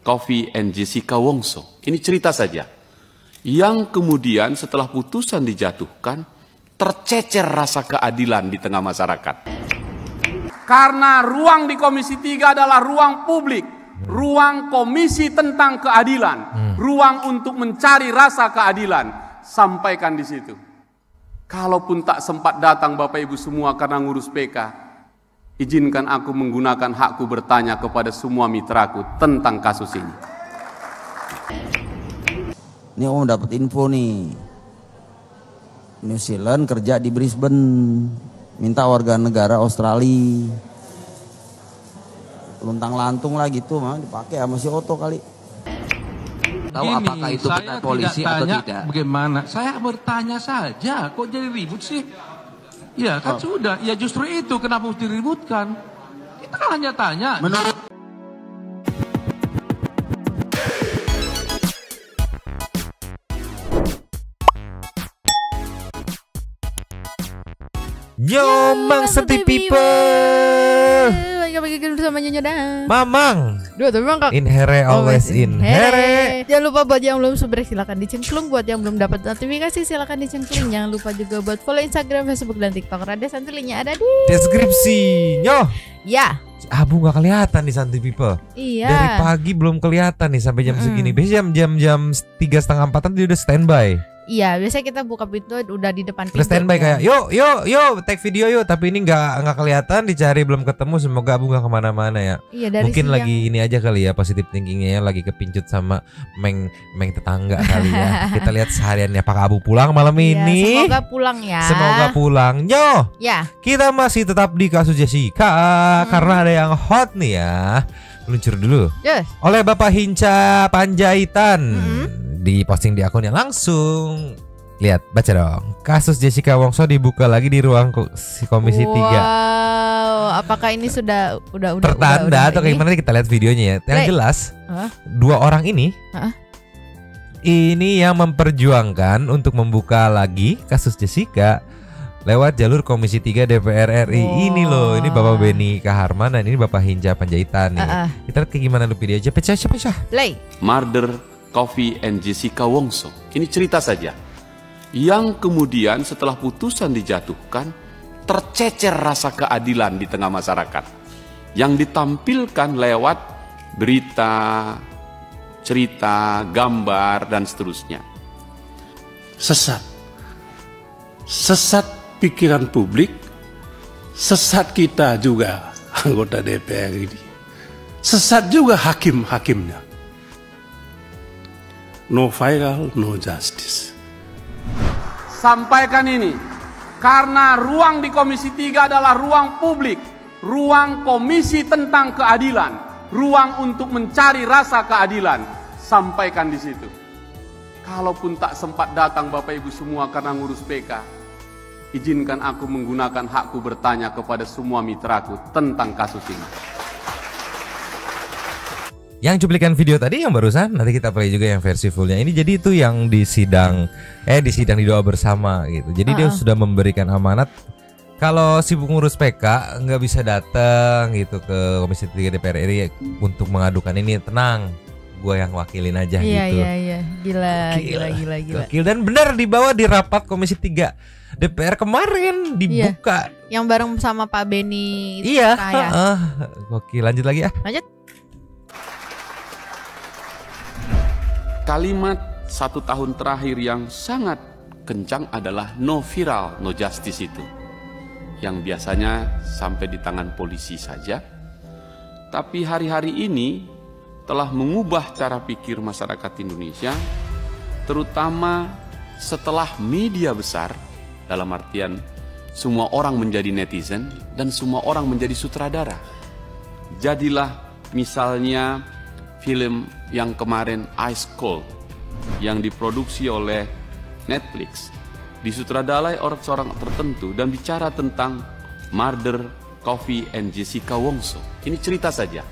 Coffee and Jessica Wongso. Ini cerita saja. Yang kemudian setelah putusan dijatuhkan, tercecer rasa keadilan di tengah masyarakat. Karena ruang di Komisi 3 adalah ruang publik, ruang komisi tentang keadilan, ruang untuk mencari rasa keadilan. Sampaikan di situ. Kalaupun tak sempat datang Bapak Ibu semua karena ngurus PK, izinkan aku menggunakan hakku bertanya kepada semua mitraku tentang kasus ini. Ini Om dapat info nih. New Zealand kerja di Brisbane, minta warga negara Australia. Luntang lantung lah gitu, mah dipakai sama si Otto kali. Tahu apakah itu benar polisi atau tidak? Bagaimana? Saya bertanya saja, kok jadi ribut sih? Ya kan sudah, ya justru itu kenapa mesti diributkan. Kita kan hanya tanya. Menurut Nyomang Santai People. Bagi bersama Nyonya Dan Mamang. Dua tapi memang In here always in here. Jangan lupa buat yang belum subscribe silakan dicengklung. Buat yang belum dapat notifikasi silakan dicengklung. Jangan lupa juga buat follow Instagram, Facebook dan TikTok Rada Santai, linknya ada di Deskripsi. Nyoh. Ya. Abu nggak kelihatan nih Santai People. Iya. Dari pagi belum kelihatan nih sampai jam segini. Biasanya jam 3:30 dia udah standby. Iya, biasanya kita buka pintu udah di depan pintu. Udah standby kayak yuk take video yuk, tapi ini nggak kelihatan, dicari belum ketemu. Semoga Abu nggak kemana-mana ya. Iya, dari siang. Mungkin lagi ini aja kali ya, positif thinkingnya ya, lagi kepincut sama meng tetangga kali ya. Kita lihat sehariannya apakah Abu pulang malam ini. Semoga pulang ya. Semoga pulang. Nyoh. Ya. Kita masih tetap di kasus Jessica karena ada yang hot nih ya. Meluncur dulu. Yes. Oleh Bapak Hinca Panjaitan. Di posting di akunnya langsung. Lihat, baca dong. Kasus Jessica Wongso dibuka lagi di ruang Komisi 3. Wow, apakah ini sudah tertanda atau kayak gimana, kita lihat videonya ya. Yang jelas, dua orang ini ini yang memperjuangkan untuk membuka lagi kasus Jessica lewat jalur Komisi 3 DPR RI. Ini loh, ini Bapak Beni Kaharman dan ini Bapak Hinca Panjaitan nih. Kita lihat kayak gimana lu video aja. Pecah. Play. Murder Coffee and Jessica Wongso. Ini cerita saja. Yang kemudian setelah putusan dijatuhkan, tercecer rasa keadilan di tengah masyarakat. Yang ditampilkan lewat berita, cerita, gambar, dan seterusnya. Sesat pikiran publik, sesat kita juga anggota DPR ini. Sesat juga hakim-hakimnya. No viral, no justice. Sampaikan ini karena ruang di Komisi 3 adalah ruang publik, ruang komisi tentang keadilan, ruang untuk mencari rasa keadilan. Sampaikan di situ. Kalaupun tak sempat datang Bapak Ibu semua karena ngurus PK, izinkan aku menggunakan hakku bertanya kepada semua mitraku tentang kasus ini. Yang cuplikan video tadi yang barusan, nanti kita play juga yang versi fullnya. Ini jadi itu yang di sidang di doa bersama gitu. Jadi dia sudah memberikan amanat kalau sibuk ngurus PK nggak bisa datang gitu ke Komisi 3 DPR RI untuk mengadukan ini. Tenang, gue yang wakilin aja gitu. Iya. Gila. Gokil. Dan benar dibawa di rapat Komisi 3 DPR kemarin dibuka. Yang bareng sama Pak Beni. Iya. Gokil. Lanjut lagi ya. Lanjut. Kalimat 1 tahun terakhir yang sangat kencang adalah no viral, no justice itu. Yang biasanya sampai di tangan polisi saja. Tapi hari-hari ini telah mengubah cara pikir masyarakat Indonesia, terutama setelah media besar, dalam artian semua orang menjadi netizen dan semua orang menjadi sutradara. Jadilah misalnya film yang kemarin Ice Cold yang diproduksi oleh Netflix, disutradarai oleh seorang tertentu dan bicara tentang Murder Coffee and Jessica Wongso. Ini cerita saja.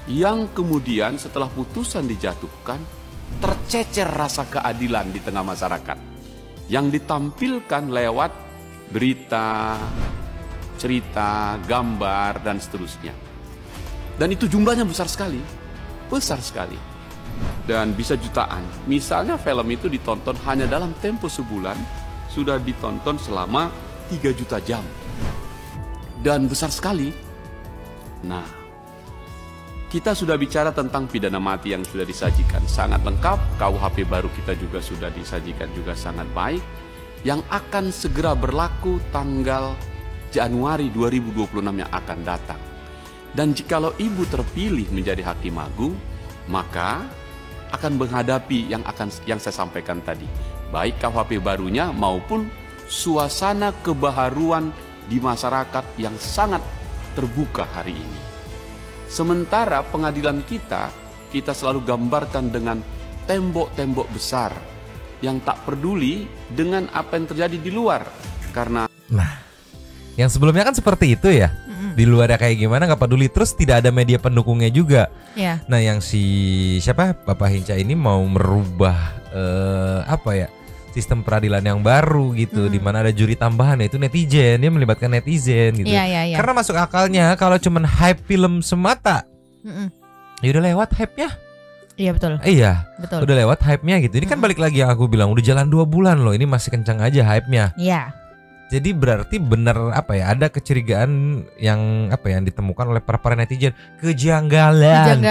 Yang kemudian setelah putusan dijatuhkan, tercecer rasa keadilan di tengah masyarakat. Yang ditampilkan lewat berita, cerita, gambar, dan seterusnya. Dan itu jumlahnya besar sekali. besar sekali dan bisa jutaan. Misalnya film itu ditonton hanya dalam tempo sebulan sudah ditonton selama 3 juta jam dan besar sekali. Nah, kita sudah bicara tentang pidana mati yang sudah disajikan sangat lengkap. KUHP baru kita juga sudah disajikan juga sangat baik, yang akan segera berlaku tanggal Januari 2026 yang akan datang. Dan jikalau ibu terpilih menjadi hakim agung, maka akan menghadapi yang saya sampaikan tadi, baik KUHP barunya maupun suasana kebaharuan di masyarakat yang sangat terbuka hari ini. Sementara pengadilan kita selalu gambarkan dengan tembok-tembok besar yang tak peduli dengan apa yang terjadi di luar. Karena yang sebelumnya kan seperti itu ya. Di luarnya kayak gimana nggak peduli, terus tidak ada media pendukungnya juga. Yeah. Nah, yang Bapak Hinca ini mau merubah sistem peradilan yang baru gitu, di mana ada juri tambahan, yaitu netizen. Dia melibatkan netizen gitu. Yeah. Karena masuk akalnya kalau cuman hype film semata, ya udah lewat hype-nya. Iya betul. Iya, betul. Udah lewat hype-nya gitu. Ini kan balik lagi yang aku bilang, udah jalan 2 bulan loh, ini masih kencang aja hype-nya. Iya. Jadi berarti benar ada kecurigaan yang ditemukan oleh para netizen, kejanggalan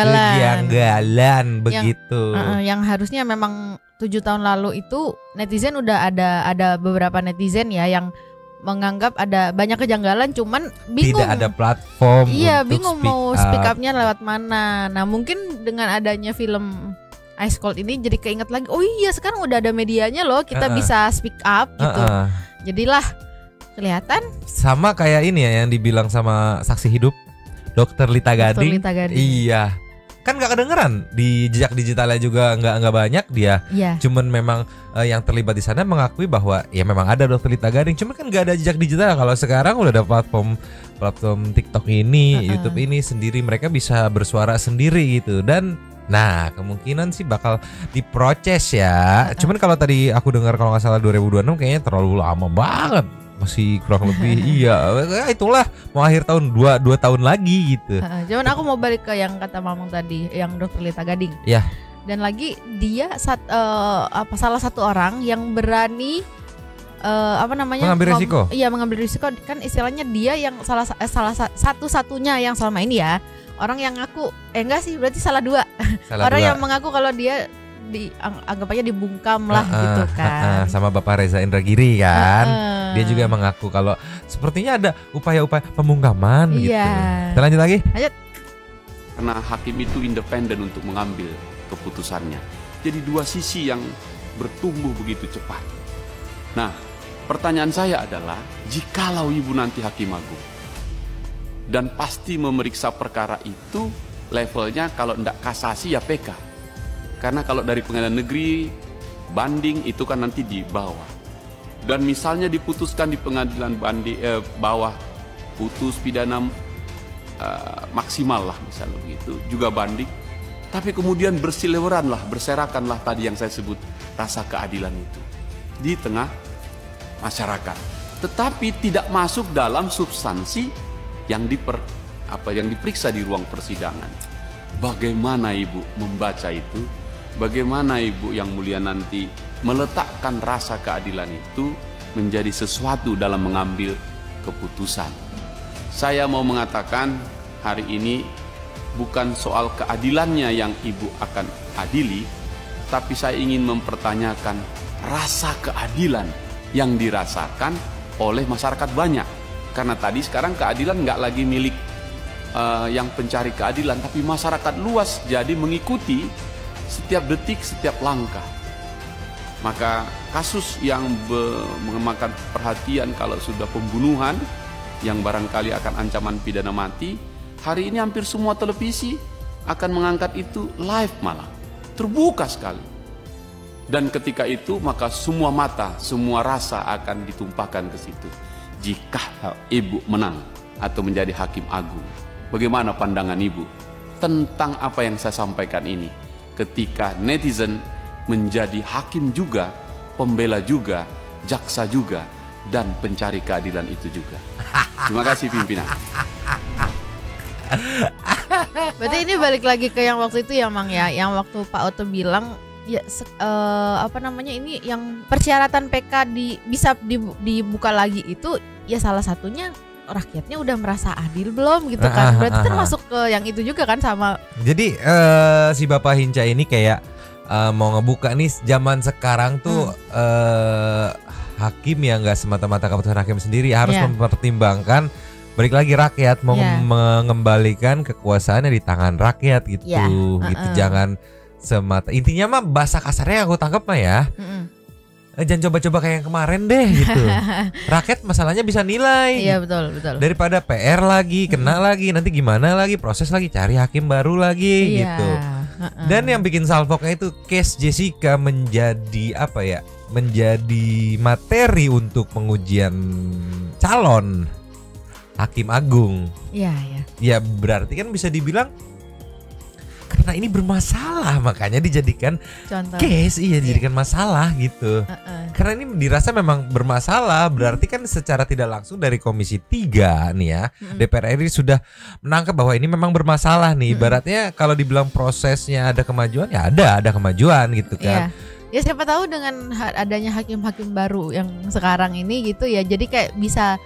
begitu. Yang harusnya memang 7 tahun lalu itu netizen udah ada beberapa netizen ya yang menganggap ada banyak kejanggalan, cuman bingung. Tidak ada platform. Iya, untuk bingung mau speak up-nya lewat mana. Nah, mungkin dengan adanya film Ice Cold ini jadi keinget lagi, oh iya sekarang udah ada medianya loh, kita bisa speak up gitu. Jadilah kelihatan. Sama kayak ini ya yang dibilang sama saksi hidup Dr. Lita Gading. Iya. Kan gak kedengeran di jejak digitalnya juga nggak banyak dia. Iya. Cuman memang yang terlibat di sana mengakui bahwa ya memang ada Dr. Lita Gading. Cuman kan nggak ada jejak digital. Kalau sekarang udah ada platform TikTok ini, YouTube ini sendiri, mereka bisa bersuara sendiri gitu. Dan nah kemungkinan sih bakal diproses ya. Cuman kalau tadi aku dengar kalau nggak salah 2026 kayaknya terlalu lama banget. Masih kurang lebih itulah mau akhir tahun 2 tahun lagi gitu. Cuman aku mau balik ke yang kata Mamang tadi, yang Dr. Lita Gading. Ya. Dan lagi dia salah satu orang yang berani mengambil risiko. Iya, mengambil risiko, kan istilahnya dia yang salah satu-satunya yang selama ini ya orang yang ngaku enggak sih, berarti salah dua. Orang yang mengaku kalau dia anggap aja dibungkam lah gitu kan. Sama Bapak Reza Indragiri kan. Dia juga mengaku kalau sepertinya ada upaya-upaya pembungkaman gitu. Kita lanjut lagi. Karena hakim itu independen untuk mengambil keputusannya. Jadi 2 sisi yang bertumbuh begitu cepat. Nah, pertanyaan saya adalah, jikalau ibu nanti hakim agung dan pasti memeriksa perkara itu, levelnya kalau tidak kasasi ya PK. Karena kalau dari pengadilan negeri banding itu kan nanti di bawah. Dan misalnya diputuskan di pengadilan bawah putus pidana maksimal lah misalnya begitu, juga banding. Tapi kemudian berserakanlah tadi yang saya sebut rasa keadilan itu di tengah masyarakat. Tetapi tidak masuk dalam substansi yang diperiksa di ruang persidangan. Bagaimana ibu membaca itu? Bagaimana ibu yang mulia nanti meletakkan rasa keadilan itu menjadi sesuatu dalam mengambil keputusan? Saya mau mengatakan hari ini bukan soal keadilannya yang ibu akan adili, tapi saya ingin mempertanyakan rasa keadilan yang dirasakan oleh masyarakat banyak. Karena tadi sekarang keadilan nggak lagi milik yang pencari keadilan, tapi masyarakat luas jadi mengikuti setiap detik, setiap langkah. Maka kasus yang memakan perhatian kalau sudah pembunuhan yang barangkali akan ancaman pidana mati, hari ini hampir semua televisi akan mengangkat itu live, malah terbuka sekali. Dan ketika itu maka semua mata, semua rasa akan ditumpahkan ke situ. Jika ibu menang atau menjadi hakim agung, bagaimana pandangan ibu tentang apa yang saya sampaikan ini? Ketika netizen menjadi hakim juga, pembela juga, jaksa juga, dan pencari keadilan itu juga. Terima kasih pimpinan. Berarti ini balik lagi ke yang waktu itu ya Mang ya, yang waktu Pak Oto bilang ya apa namanya ini yang persyaratan PK bisa dibuka lagi itu ya salah satunya rakyatnya udah merasa adil belum gitu kan. Berarti termasuk ke yang itu juga kan sama. Jadi si Bapak Hinca ini kayak mau ngebuka nih zaman sekarang tuh hakim yang nggak semata-mata keputusan hakim sendiri harus mempertimbangkan balik lagi rakyat mau mengembalikan kekuasaannya di tangan rakyat gitu. Gitu jangan semata, intinya mah bahasa kasarnya aku tangkap mah ya. Jangan coba-coba kayak yang kemarin deh gitu. Rakyat masalahnya bisa nilai. Iya betul. Daripada PR lagi, kena lagi, nanti gimana lagi, proses lagi, cari hakim baru lagi gitu. Dan yang bikin salfoknya itu case Jessica menjadi apa ya? Menjadi materi untuk pengujian calon Hakim Agung. Iya. Ya berarti kan bisa dibilang karena ini bermasalah makanya dijadikan contoh case, dijadikan masalah gitu. Karena ini dirasa memang bermasalah, berarti kan secara tidak langsung dari Komisi 3 nih ya, DPR RI sudah menangkap bahwa ini memang bermasalah nih. Ibaratnya kalau dibilang prosesnya ada kemajuan, ya ada kemajuan gitu kan. Ya siapa tahu dengan adanya hakim-hakim baru yang sekarang ini gitu ya, jadi kayak bisa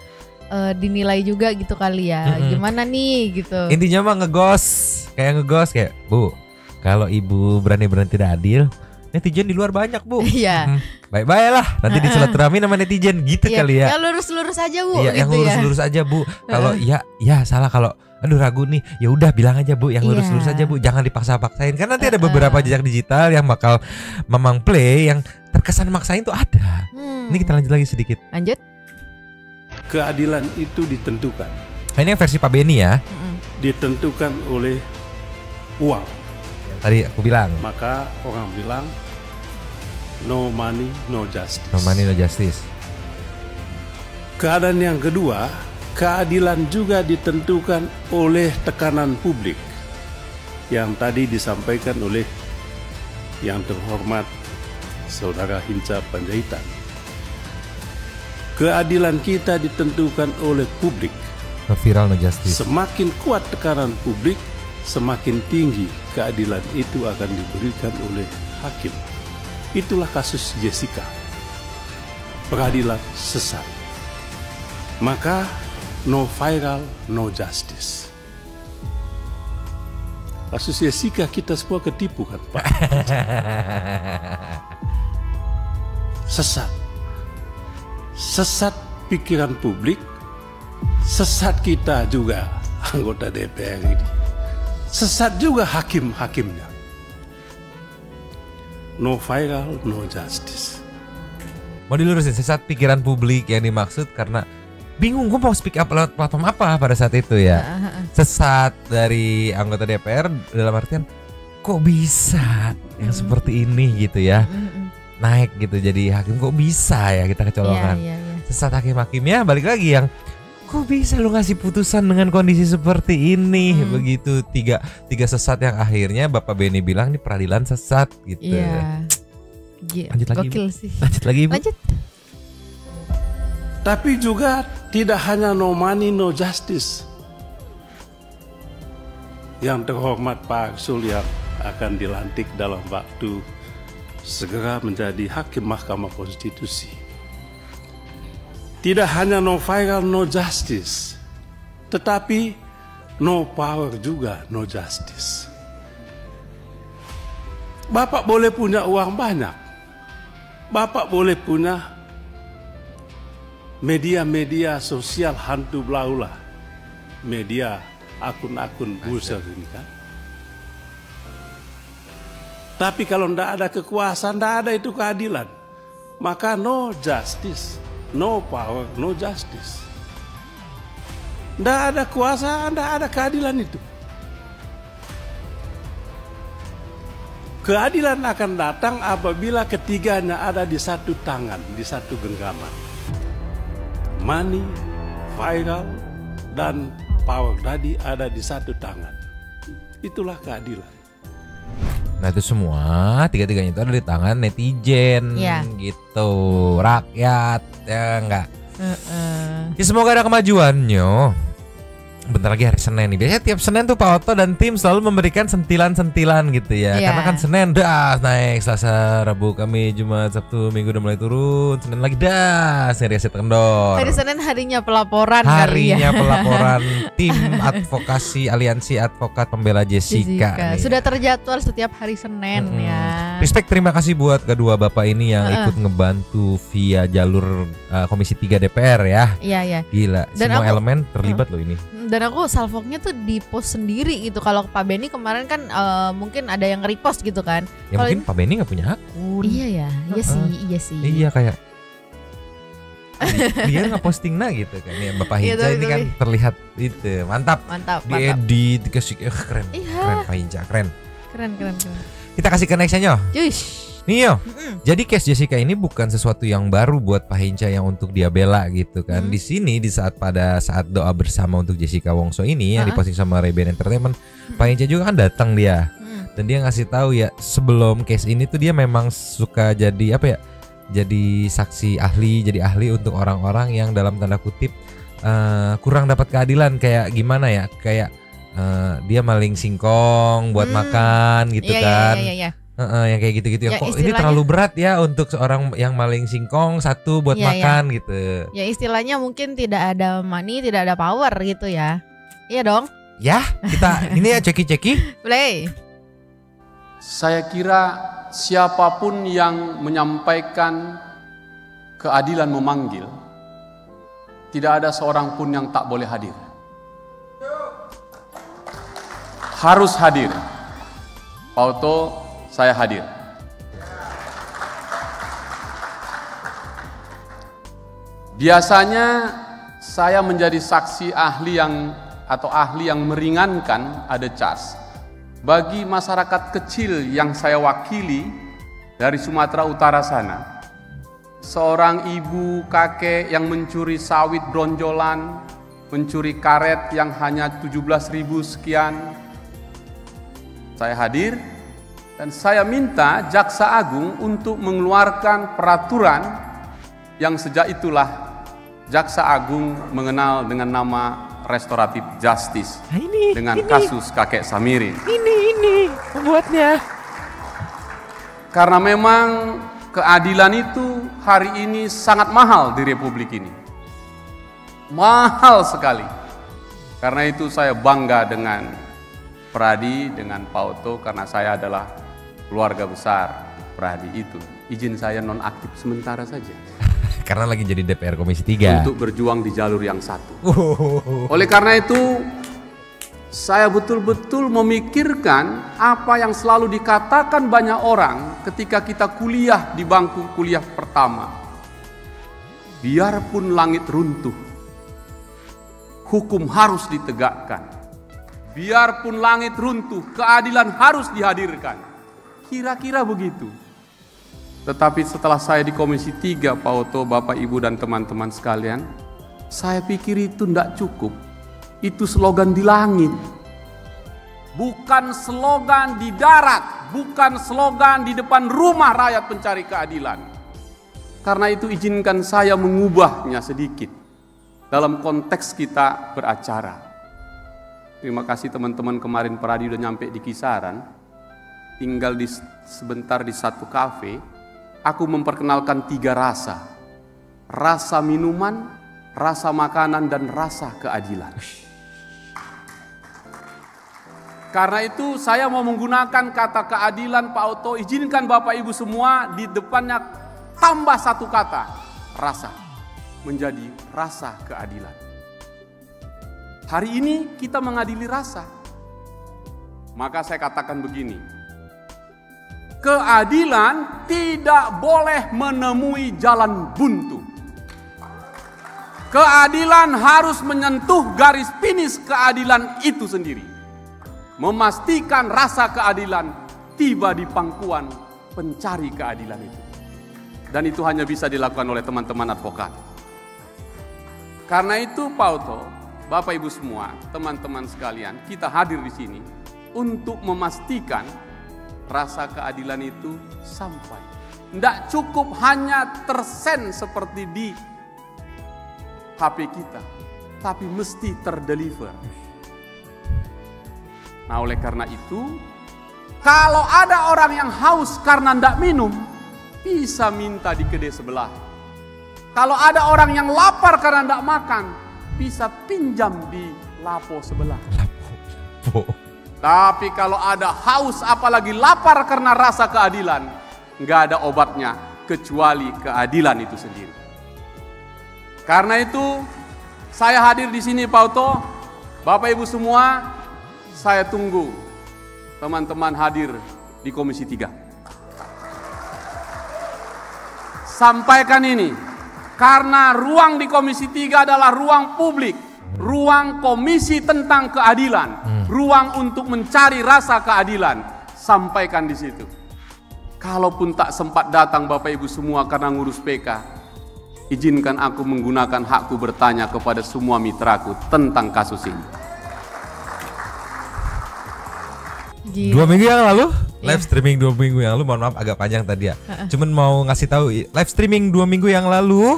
dinilai juga gitu kali ya. Gimana nih gitu. Intinya mah ngegos kayak Bu, kalau Ibu berani-berani tidak adil, netizen di luar banyak Bu. Iya. Baik-baik lah, nanti disilaturahmi sama netizen gitu kali ya. Yang lurus-lurus aja Bu. Iya, gitu yang lurus-lurus aja Bu. Kalau ya salah, kalau aduh ragu nih, ya udah bilang aja Bu, yang lurus-lurus aja Bu, jangan dipaksa-paksain. Kan nanti ada beberapa jejak digital yang bakal memang play yang terkesan maksain tuh ada. Ini kita lanjut lagi sedikit. Lanjut. Keadilan itu ditentukan. Ini yang versi Pak Beni ya. Ditentukan oleh uang. Tadi aku bilang. Maka orang bilang no money, no justice. No money, no justice. Keadaan yang kedua, keadilan juga ditentukan oleh tekanan publik yang tadi disampaikan oleh yang terhormat Saudara Hinca Panjaitan. Keadilan kita ditentukan oleh publik. No viral, no justice. Semakin kuat tekanan publik, semakin tinggi keadilan itu akan diberikan oleh hakim. Itulah kasus Jessica. Peradilan sesat. Maka no viral, no justice. Kasus Jessica kita semua ketipu kan Pak. Sesat pikiran publik, sesat kita juga anggota DPR ini, sesat juga hakim-hakimnya. No viral, no justice. Mau dilurusin, sesat pikiran publik yang dimaksud karena bingung gue mau speak up lewat platform apa pada saat itu ya. Sesat dari anggota DPR dalam artian kok bisa yang seperti ini gitu ya. Naik gitu jadi hakim, kok bisa ya kita kecolongan. Sesat hakim-hakimnya balik lagi yang kok bisa lu ngasih putusan dengan kondisi seperti ini. Begitu tiga sesat yang akhirnya Bapak Beni bilang ini peradilan sesat gitu. Lanjut lagi Bu. Lanjut lagi Bu. Tapi juga tidak hanya no money, no justice. Yang terhormat Pak Arsul yang akan dilantik dalam waktu segera menjadi hakim Mahkamah Konstitusi. Tidak hanya no viral, no justice, tetapi no power juga, no justice. Bapak boleh punya uang banyak, Bapak boleh punya media-media sosial hantu belaulah, media akun-akun buzzer ini kan. Tapi kalau tidak ada kekuasaan, tidak ada itu keadilan. Maka no justice, no power, no justice. Tidak ada kuasa, tidak ada keadilan itu. Keadilan akan datang apabila ketiganya ada di satu tangan, di satu genggaman. Money, viral, dan power tadi ada di satu tangan. Itulah keadilan. Nah itu semua tiga-tiganya itu ada di tangan netizen gitu, rakyat ya enggak. Ya semoga ada kemajuannya. bentar lagi hari Senin nih. Biasanya tiap Senin tuh Pak Oto dan tim selalu memberikan sentilan-sentilan gitu ya. Iya. Karena kan Senin dah naik, Selasa, Rabu, Kamis, Jumat, Sabtu, Minggu udah mulai turun, Senin lagi dah seri aset kendor. Hari Senin harinya pelaporan Harinya kali ya. pelaporan tim advokasi Aliansi Advokat Pembela Jessica. nih. Sudah terjadwal setiap hari Senin ya. Respect, terima kasih buat kedua bapak ini yang ikut ngebantu via jalur Komisi 3 DPR ya. Iya, iya. Gila, Dan semua aku- elemen terlibat loh ini. Dan aku salvoknya tuh di post sendiri gitu. Kalau Pak Benny kemarin kan mungkin ada yang repost gitu kan. Ya Kalau mungkin Pak Benny nggak punya akun. Iya ya, iya sih, iya sih. Iya kayak dia nggak posting gitu kan ya Bapak Iya, Hinca ini tapi- kan terlihat itu mantap, Mantap, mantap. diedit dikasih keren, Iya. keren Pak Hinca keren. Keren. Kita kasih connectionnya. Cuish. Nih yo, jadi case Jessica ini bukan sesuatu yang baru buat Pak Hinca yang untuk dia bela gitu kan. Di sini pada saat doa bersama untuk Jessica Wongso ini yang diposting sama Ray-Ban Entertainment, Pak Hinca juga kan datang dia. Dan dia ngasih tahu ya sebelum case ini tuh dia memang suka jadi apa ya? Jadi saksi ahli, jadi ahli untuk orang-orang yang dalam tanda kutip kurang dapat keadilan, kayak gimana ya? Kayak dia maling singkong buat makan gitu kan. Iya. Yang kayak gitu-gitu Ya, yang kok ini istilahnya- terlalu berat ya untuk seorang yang maling singkong satu buat Iya, makan gitu. Ya istilahnya mungkin tidak ada money, tidak ada power gitu ya. Iya dong. Ya, kita ini ya ceki-ceki. Play. Saya kira siapapun yang menyampaikan keadilan memanggil, tidak ada seorang pun yang tak boleh hadir. Harus hadir. Pak Oto, saya hadir. Biasanya saya menjadi saksi ahli atau ahli yang meringankan ada charge. Bagi masyarakat kecil yang saya wakili dari Sumatera Utara sana, seorang ibu kakek yang mencuri sawit bronjolan, mencuri karet yang hanya 17.000 sekian, saya hadir dan saya minta Jaksa Agung untuk mengeluarkan peraturan yang sejak itulah Jaksa Agung mengenal dengan nama Restoratif Justice dengan kasus kakek Samirin. Ini pembuatnya. Karena memang keadilan itu hari ini sangat mahal di Republik ini. Mahal sekali. Karena itu saya bangga dengan Pradi, dengan Pak Oto, karena saya adalah keluarga besar Pradi itu. Izin saya nonaktif sementara saja. Karena lagi jadi DPR Komisi 3. Untuk berjuang di jalur yang satu. Oleh karena itu, saya betul-betul memikirkan apa yang selalu dikatakan banyak orang ketika kita kuliah di bangku kuliah pertama. Biarpun langit runtuh, hukum harus ditegakkan. Biarpun langit runtuh, keadilan harus dihadirkan. Kira-kira begitu. Tetapi setelah saya di Komisi 3, Pak Oto, Bapak, Ibu, dan teman-teman sekalian, saya pikir itu tidak cukup. Itu slogan di langit. Bukan slogan di darat, bukan slogan di depan rumah rakyat pencari keadilan. Karena itu izinkan saya mengubahnya sedikit dalam konteks kita beracara. Terima kasih teman-teman, kemarin Pradi udah nyampe di Kisaran. Tinggal sebentar di satu kafe. Aku memperkenalkan 3 rasa. Rasa minuman, rasa makanan, dan rasa keadilan. Karena itu saya mau menggunakan kata keadilan, Pak Oto. Izinkan Bapak Ibu semua di depannya tambah satu kata. Rasa. Menjadi rasa keadilan. Hari ini kita mengadili rasa. Maka saya katakan begini. Keadilan tidak boleh menemui jalan buntu. Keadilan harus menyentuh garis finish keadilan itu sendiri. Memastikan rasa keadilan tiba di pangkuan pencari keadilan itu. Dan itu hanya bisa dilakukan oleh teman-teman advokat. Karena itu Pak Oto, Bapak Ibu semua, teman-teman sekalian, kita hadir di sini untuk memastikan rasa keadilan itu sampai. Tidak cukup hanya tersen seperti di HP kita. tapi mesti terdeliver. Nah, oleh karena itu, kalau ada orang yang haus karena tidak minum, bisa minta di kedai sebelah. Kalau ada orang yang lapar karena tidak makan, bisa pinjam di lapo sebelah. Tapi kalau ada haus apalagi lapar karena rasa keadilan, nggak ada obatnya kecuali keadilan itu sendiri. Karena itu saya hadir di sini, Pak Oto, Bapak Ibu semua, saya tunggu teman-teman hadir di Komisi 3. Sampaikan ini, karena ruang di Komisi 3 adalah ruang publik, ruang komisi tentang keadilan, ruang untuk mencari rasa keadilan. Sampaikan di situ. Kalaupun tak sempat datang Bapak Ibu semua karena ngurus PK, izinkan aku menggunakan hakku bertanya kepada semua mitraku tentang kasus ini. 2 minggu yang lalu live streaming 2 minggu yang lalu, mohon maaf agak panjang tadi ya. Cuman mau ngasih tahu live streaming 2 minggu yang lalu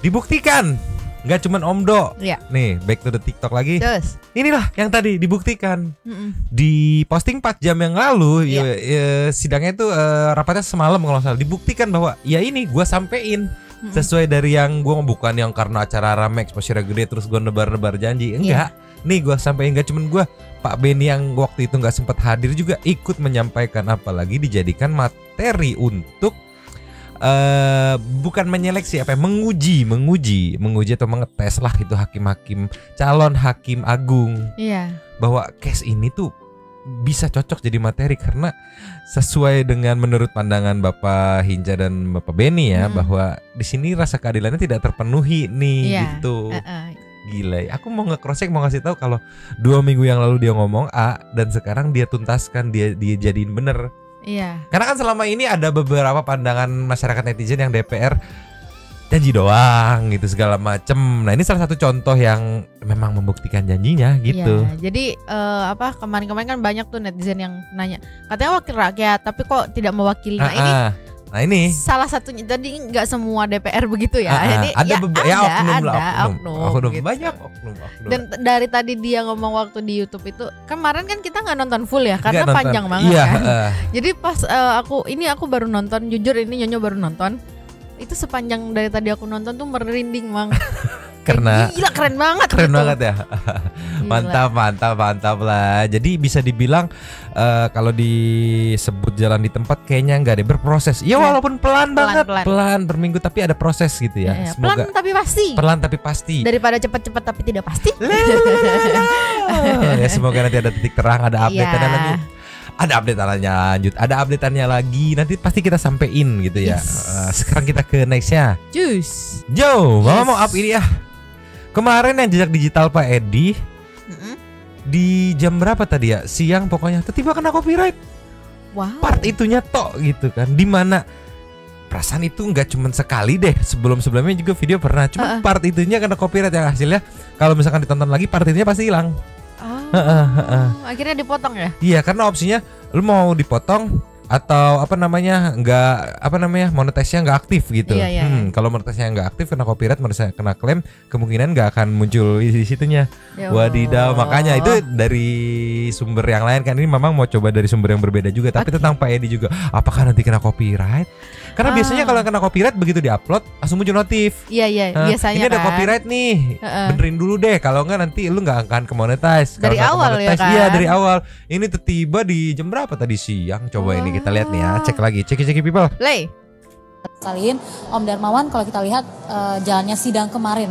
dibuktikan nggak cuman Om Do. Nih back to the TikTok lagi. Inilah yang tadi dibuktikan di posting 4 jam yang lalu. Sidangnya itu rapatnya semalam kalau nggak salah. Dibuktikan bahwa ya ini gue sampein sesuai dari yang gue, bukan yang karena acara rame exposure gede terus gue nebar-nebar janji. Enggak. Nih gue sampein, nggak cuman gue, Pak Beni yang waktu itu nggak sempat hadir juga ikut menyampaikan, apalagi dijadikan materi untuk bukan menyeleksi apa, menguji atau mengetes lah itu hakim-hakim, calon hakim agung. Bahwa case ini tuh bisa cocok jadi materi karena sesuai dengan menurut pandangan Bapak Hinca dan Bapak Beni ya, bahwa di sini rasa keadilannya tidak terpenuhi nih gitu. Gila, aku mau nge-cross check, mau ngasih tahu kalau 2 minggu yang lalu dia ngomong A dan sekarang dia tuntaskan, dia jadiin bener. Karena kan selama ini ada beberapa pandangan masyarakat netizen yang DPR janji doang gitu segala macem. Nah ini salah satu contoh yang memang membuktikan janjinya gitu. Jadi kemarin-kemarin kan banyak tuh netizen yang nanya, katanya wakil rakyat tapi kok tidak mewakili. Nah ini salah satunya, tadi nggak semua DPR begitu ya. Jadi ada oknum gitu. Banyak oknum. Dan dari tadi dia ngomong waktu di YouTube itu, kemarin kan kita nggak nonton full ya karena panjang banget kan. Jadi pas aku baru nonton, jujur ini Nyonyo baru nonton. Itu sepanjang dari tadi aku nonton tuh merinding, Mang. Karena gila, keren banget ya. Mantap lah. Jadi bisa dibilang kalau disebut jalan di tempat kayaknya enggak deh, berproses. Ya walaupun pelan banget, pelan berminggu tapi ada proses gitu ya. Semoga pelan tapi pasti. Daripada cepat-cepat tapi tidak pasti. Ya semoga nanti ada titik terang, ada update-nya lanjut. Ada update-annya lagi. Nanti pasti kita sampein gitu ya. Sekarang kita ke nextnya. Mama mau up ini ya. Kemarin yang jejak digital Pak Edi di jam berapa tadi ya? Siang pokoknya tiba-tiba kena copyright. Part itunya tok gitu kan. Dimana perasaan itu nggak cuma sekali deh. Sebelumnya juga video pernah. Cuma part itunya kena copyright yang hasilnya kalau misalkan ditonton lagi part itunya pasti hilang. Akhirnya dipotong ya? Iya, karena opsinya lu mau dipotong atau monetisnya nggak aktif gitu. Kalau monetisnya nggak aktif kena copyright, monetisnya kena klaim, kemungkinan nggak akan muncul di situnya. Wadidaw, makanya itu dari sumber yang lain kan, ini memang mau coba dari sumber yang berbeda juga, tapi tentang Pak Edi juga. Apakah nanti kena copyright? Karena biasanya kalau kena copyright begitu diupload langsung muncul notif. Biasanya ini ada copyright nih, benerin dulu deh, kalau nggak nanti lu nggak akan kemonetize. Dari awal ya kan? Iya dari awal. Ini tiba di jam berapa tadi siang? Coba ini kita lihat nih ya, cek lagi, cek people. Kalian Om Darmawan, kalau kita lihat jalannya sidang kemarin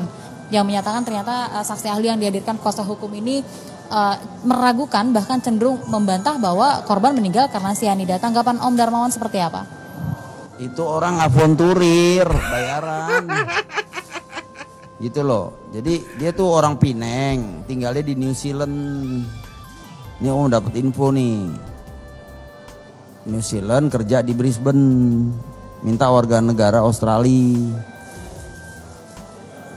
yang menyatakan ternyata saksi ahli yang dihadirkan kuasa hukum ini meragukan, bahkan cenderung membantah bahwa korban meninggal karena sianida. Tanggapan Om Darmawan seperti apa? Itu orang avanturir bayaran gitu loh. Jadi dia tuh orang Pineng, tinggalnya di New Zealand. Ini Om dapat info nih, New Zealand kerja di Brisbane, minta warga negara Australia.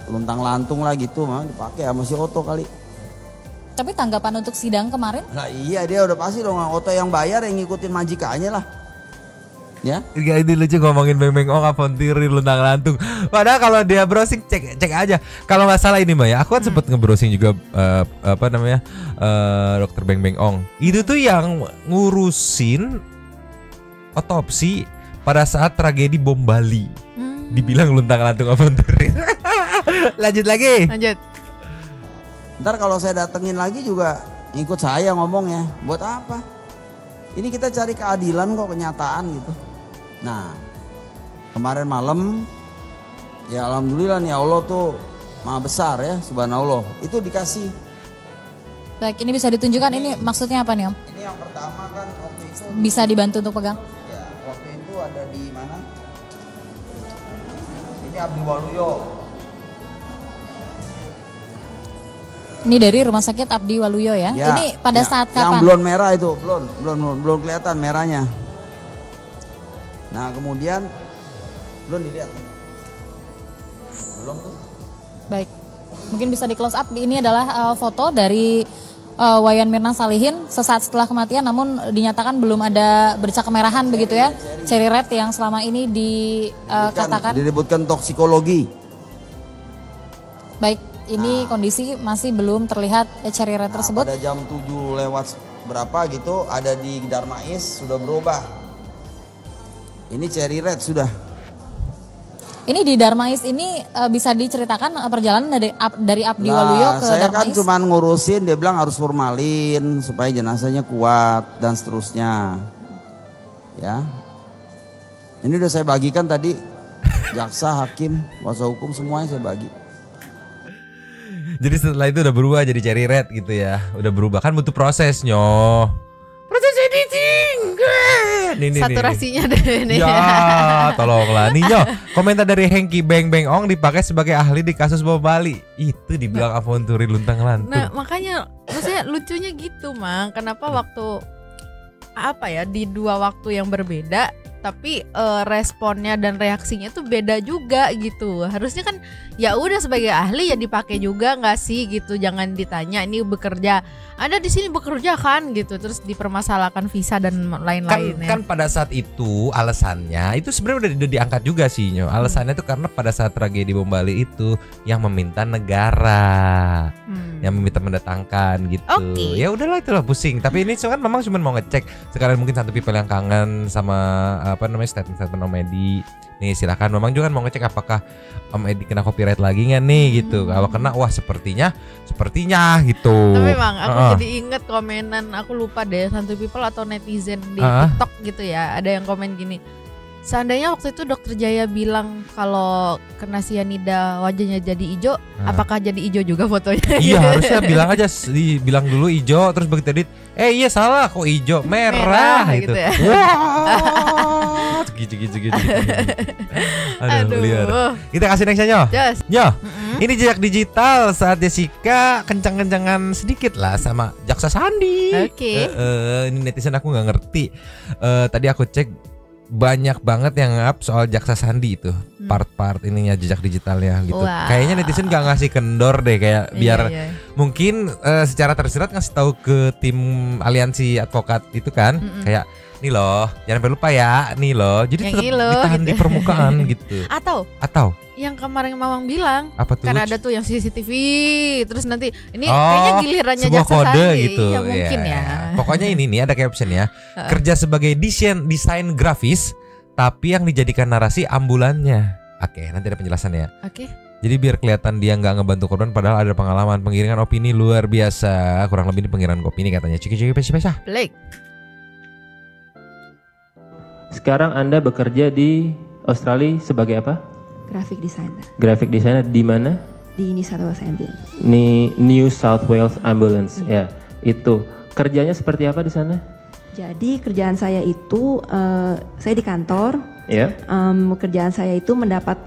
Luntang lantung lah gitu mah, dipakai sama si Oto kali. Tapi tanggapan untuk sidang kemarin? Nah iya, dia udah pasti dong, Oto yang bayar, yang ngikutin majikannya lah. Ya. Ini lucu ngomongin Beng Beng Ong Apontiri luntang lantung. Padahal kalau dia browsing cek aja. Kalau nggak salah ini Mbak ya, aku kan sempat nge-browsing juga Dokter Beng Beng Ong. Itu tuh yang ngurusin otopsi pada saat tragedi bom Bali. Dibilang luntang lantung Apontiri. Lanjut lagi. Lanjut. Ntar kalau saya datengin lagi juga ikut saya ngomongnya. Buat apa? Ini kita cari keadilan kok, kenyataan gitu. Nah, kemarin malam ya alhamdulillah nih, Allah tuh maha besar ya, subhanallah. Itu dikasih. Baik, ini bisa ditunjukkan, ini maksudnya apa nih Om? Ini yang pertama kan waktu itu Bisa dibantu untuk pegang? ya, waktu itu ada di mana? Ini Abdi Waluyo. Ini dari Rumah Sakit Abdi Waluyo ya? Ya, Ini pada saat yang kapan? blon merah itu, belum kelihatan merahnya. Nah, kemudian belum dilihat. Belum tuh. Baik, mungkin bisa di close up. Ini adalah foto dari Wayan Mirna Salihin sesaat setelah kematian, namun dinyatakan belum ada bercak kemerahan begitu ya, cherry red yang selama ini dikatakan. Disebutkan toksikologi. Baik, ini kondisi masih belum terlihat cherry red tersebut. Pada jam 7 lewat berapa gitu ada di Darmais sudah berubah. Ini cherry red sudah. Ini di Darmais ini bisa diceritakan perjalanan dari Abdi Waluyo ke saya Darmais? kan cuma ngurusin, dia bilang harus formalin supaya jenazahnya kuat dan seterusnya. Ya. Ini udah saya bagikan tadi, jaksa, hakim, kuasa hukum semuanya saya bagi. Jadi setelah itu udah berubah jadi cherry red gitu ya. Udah berubah, kan butuh prosesnya. Proses editing. Saturasinya deh ini. Ya, tolonglah nih Nyo. Komentar dari Hengki, Beng Beng Ong dipakai sebagai ahli di kasus bom Bali. Itu dibilang Apontiri luntang lantung. Nah, makanya maksudnya lucunya gitu, Mang. Kenapa waktu di dua waktu yang berbeda tapi responnya dan reaksinya tuh beda juga gitu. Harusnya kan ya udah sebagai ahli ya dipakai juga nggak sih gitu. Jangan ditanya ini bekerja, Anda di sini bekerja kan gitu, terus dipermasalahkan visa dan lain-lain. Kan pada saat itu alasannya itu sebenarnya udah diangkat juga sih Nyo. Alasannya itu karena pada saat tragedi bom Bali itu yang meminta negara, yang meminta mendatangkan gitu. Okay. Ya udahlah itulah pusing. Tapi ini kan memang cuma mau ngecek sekalian mungkin satu people yang kangen sama statement Om Edi. Nih silakan, memang juga kan mau ngecek apakah Om Edi kena copyright lagi nggak nih gitu. Kalau kena, wah sepertinya gitu. Tapi Bang, aku jadi inget komenan, aku lupa deh Santuy People atau netizen di TikTok gitu ya. Ada yang komen gini, seandainya waktu itu Dokter Jaya bilang kalau kena sianida wajahnya jadi hijau, apakah jadi hijau juga fotonya? Iya harusnya bilang aja, bilang dulu hijau terus begitu edit, iya salah kok hijau, merah gitu. Ya. Wah, gitu. Aduh, liar. Kita kasih nextnya Nyo. Nyo, ini jejak digital saat Jessica kencang-kencangan sedikit lah sama Jaksa Sandi. Oke. Ini netizen aku nggak ngerti. Tadi aku cek banyak banget yang up soal Jaksa Sandi itu, part-part ininya jejak digitalnya gitu. Wow. Kayaknya netizen gak ngasih kendor deh, kayak biar mungkin secara tersirat ngasih tahu ke tim aliansi advokat itu kan, kayak nih loh, jangan sampai lupa ya, nih loh. Jadi tetap ditahan gitu di permukaan gitu. Atau yang kemarin Mamang bilang, apa tuh? Karena ada tuh yang CCTV, terus nanti ini kayaknya gilirannya Jaksa kode Sandi gitu. Ya mungkin ya. Pokoknya ini nih ada caption ya. Kerja sebagai desain grafis tapi yang dijadikan narasi ambulannya. Oke, nanti ada penjelasannya. Oke. Jadi biar kelihatan dia nggak ngebantu korban padahal ada pengalaman pengiringan opini luar biasa. Kurang lebih ini pengiringan opini katanya. Ciki pesah. Blake. Sekarang Anda bekerja di Australia sebagai apa? Graphic designer. Graphic designer di mana? Di New South Wales Ambulance. New South Wales Ambulance. Ya, itu. Kerjanya seperti apa di sana? Jadi kerjaan saya itu saya di kantor. Ya. Kerjaan saya itu mendapat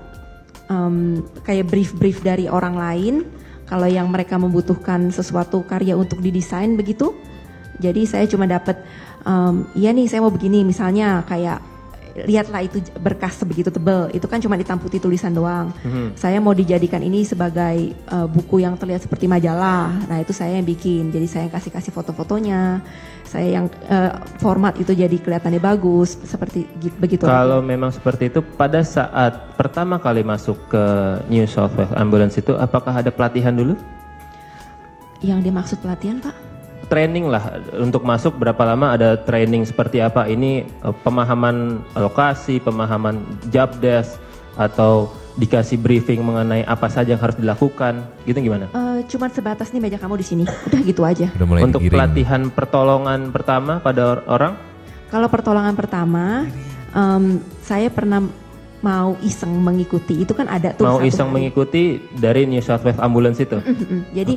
kayak brief dari orang lain kalau yang mereka membutuhkan sesuatu karya untuk didesain begitu. Jadi saya cuma dapat iya nih saya mau begini, misalnya kayak lihatlah itu berkas sebegitu tebal, itu kan cuma hitam putih tulisan doang. Saya mau dijadikan ini sebagai buku yang terlihat seperti majalah. Nah itu saya yang bikin, jadi saya kasih foto-fotonya, saya yang format itu jadi kelihatannya bagus, seperti begitu. Kalau memang seperti itu, pada saat pertama kali masuk ke New South Wales Ambulance itu, apakah ada pelatihan dulu? Yang dimaksud pelatihan, Pak? Training lah, untuk masuk berapa lama, ada training seperti apa? Ini pemahaman lokasi, pemahaman job desk, atau dikasih briefing mengenai apa saja yang harus dilakukan, gitu gimana? Cuman sebatas nih meja kamu di sini, udah gitu aja. Untuk pelatihan pertolongan pertama pada orang? Kalau pertolongan pertama, saya pernah mau iseng mengikuti, itu kan ada tuh. Mau iseng mengikuti dari New South Wales Ambulance itu? Jadi,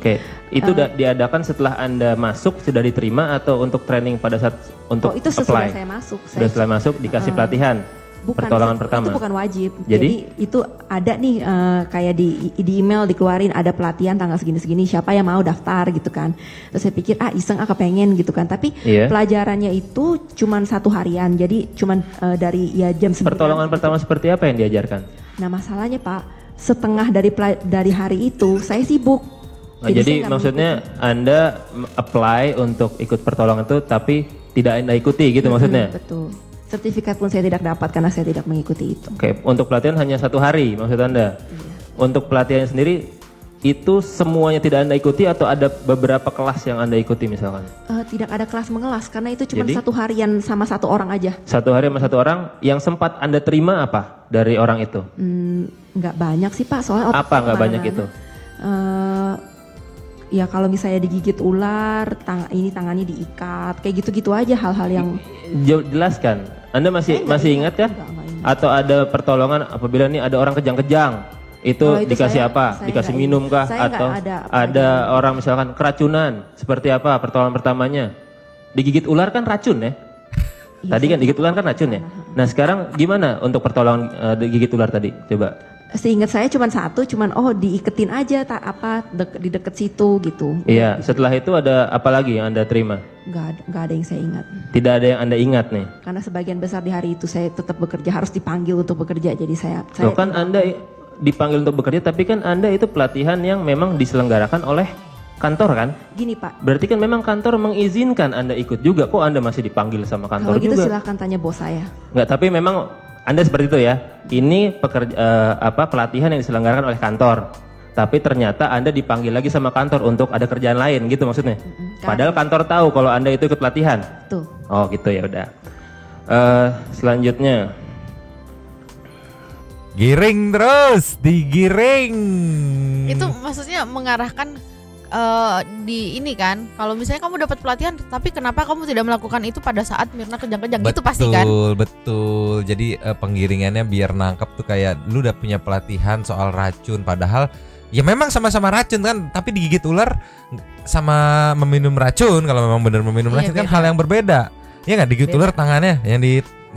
itu diadakan setelah Anda masuk, sudah diterima, atau untuk training pada saat untuk itu sesudah saya masuk. Sudah setelah masuk dikasih pelatihan? Pertolongan pertama? Itu bukan wajib. Jadi itu ada nih kayak di email dikeluarin ada pelatihan tanggal segini-segini, siapa yang mau daftar gitu kan. Terus saya pikir iseng kepengen gitu kan. Tapi pelajarannya itu cuman 1 harian. Jadi cuman dari jam 9. Pertolongan pertama seperti apa yang diajarkan? Nah masalahnya Pak, setengah dari hari itu saya sibuk. Jadi maksudnya Anda apply untuk ikut pertolongan itu tapi tidak Anda ikuti gitu maksudnya? Betul. Sertifikat pun saya tidak dapat karena saya tidak mengikuti itu. Oke, untuk pelatihan hanya 1 hari maksud Anda? Untuk pelatihan sendiri itu semuanya tidak Anda ikuti atau ada beberapa kelas yang Anda ikuti misalkan? Tidak ada kelas mengelas karena itu cuma 1 harian sama 1 orang aja. 1 hari sama 1 orang, yang sempat Anda terima apa dari orang itu? Nggak banyak sih Pak, soalnya apa nggak banyak itu? Ya kalau misalnya digigit ular, tangannya diikat, kayak gitu-gitu aja hal-hal yang. Jelaskan, Anda masih ingat ya? Atau ada pertolongan apabila nih ada orang kejang-kejang, itu dikasih apa? Dikasih minum kah? Atau ada orang misalkan keracunan, seperti apa pertolongan pertamanya? Digigit ular kan racun ya? Tadi kan digigit ular kan racun ya? Nah sekarang gimana untuk pertolongan digigit ular tadi? Coba. Seingat saya cuma 1, diiketin aja di deket situ gitu. Iya, setelah itu ada apa lagi yang Anda terima? Nggak ada yang saya ingat. Tidak ada yang Anda ingat nih? Karena sebagian besar di hari itu saya tetap bekerja, harus dipanggil untuk bekerja, jadi saya kan Anda dipanggil untuk bekerja, tapi kan Anda itu pelatihan yang memang diselenggarakan oleh kantor kan? Gini Pak. Berarti kan memang kantor mengizinkan Anda ikut juga, kok Anda masih dipanggil sama kantor juga? Kalau gitu silahkan tanya bos saya. Nggak, tapi memang Anda seperti itu ya. Ini pelatihan yang diselenggarakan oleh kantor. Tapi ternyata Anda dipanggil lagi sama kantor untuk ada kerjaan lain gitu maksudnya. Padahal kantor tahu kalau Anda itu ikut pelatihan. Tuh. Oh gitu ya udah. Selanjutnya. Giring terus, digiring. Itu maksudnya mengarahkan di ini kan, kalau misalnya kamu dapat pelatihan tapi kenapa kamu tidak melakukan itu pada saat Mirna kejang-kejang, itu pasti kan? Betul. Jadi penggiringannya biar nangkep tuh kayak lu udah punya pelatihan soal racun, padahal ya memang sama-sama racun kan, tapi digigit ular sama meminum racun, kalau memang benar meminum racun kan hal yang berbeda. Ya nggak, digigit ular tangannya yang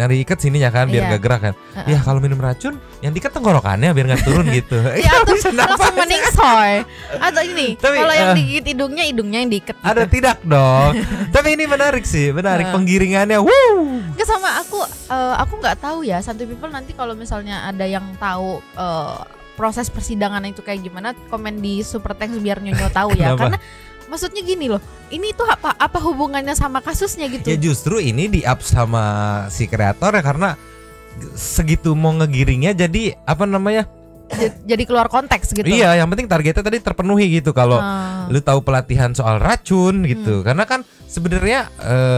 diikat sininya kan biar nggak gerak kan. Ya kalau minum racun yang diikat tenggorokannya biar nggak turun gitu. Ya atau langsung meningsoy. Atau ini kalau yang digigit hidungnya yang diikat gitu. Ada tidak dong. Tapi ini menarik sih, penggiringannya. Sama aku nggak tahu ya, Santuy People nanti kalau misalnya ada yang tahu proses persidangan itu kayak gimana, komen di Super Thanks biar Nyonyo tahu ya. Karena maksudnya gini loh, ini tuh apa hubungannya sama kasusnya gitu? Ya justru ini di-up sama si kreator ya, karena segitu mau ngegiringnya jadi jadi keluar konteks gitu. Iya, yang penting targetnya tadi terpenuhi gitu. Kalau lu tahu pelatihan soal racun gitu, karena kan sebenarnya